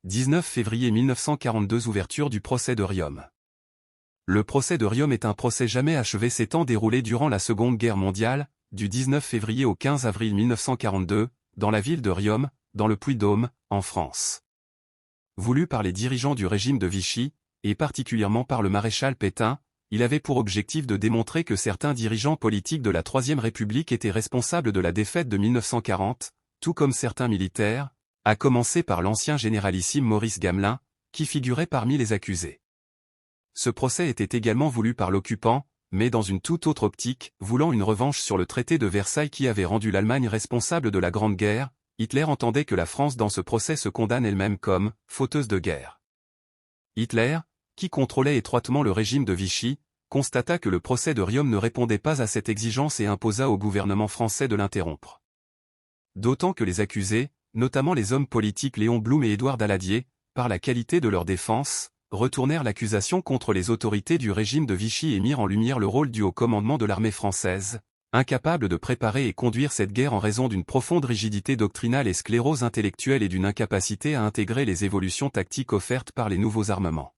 19 février 1942 – Ouverture du procès de Riom. Le procès de Riom est un procès jamais achevé s'étant déroulé durant la Seconde Guerre mondiale, du 19 février au 15 avril 1942, dans la ville de Riom, dans le Puy-de-Dôme, en France. Voulu par les dirigeants du régime de Vichy, et particulièrement par le maréchal Pétain, il avait pour objectif de démontrer que certains dirigeants politiques de la Troisième République étaient responsables de la défaite de 1940, tout comme certains militaires, à commencer par l'ancien généralissime Maurice Gamelin, qui figurait parmi les accusés. Ce procès était également voulu par l'occupant, mais dans une toute autre optique, voulant une revanche sur le traité de Versailles qui avait rendu l'Allemagne responsable de la Grande Guerre. Hitler entendait que la France dans ce procès se condamne elle-même comme « fauteuse de guerre ». Hitler, qui contrôlait étroitement le régime de Vichy, constata que le procès de Riom ne répondait pas à cette exigence et imposa au gouvernement français de l'interrompre. D'autant que les accusés, notamment les hommes politiques Léon Blum et Édouard Daladier, par la qualité de leur défense, retournèrent l'accusation contre les autorités du régime de Vichy et mirent en lumière le rôle du haut commandement de l'armée française, incapable de préparer et conduire cette guerre en raison d'une profonde rigidité doctrinale et sclérose intellectuelle et d'une incapacité à intégrer les évolutions tactiques offertes par les nouveaux armements.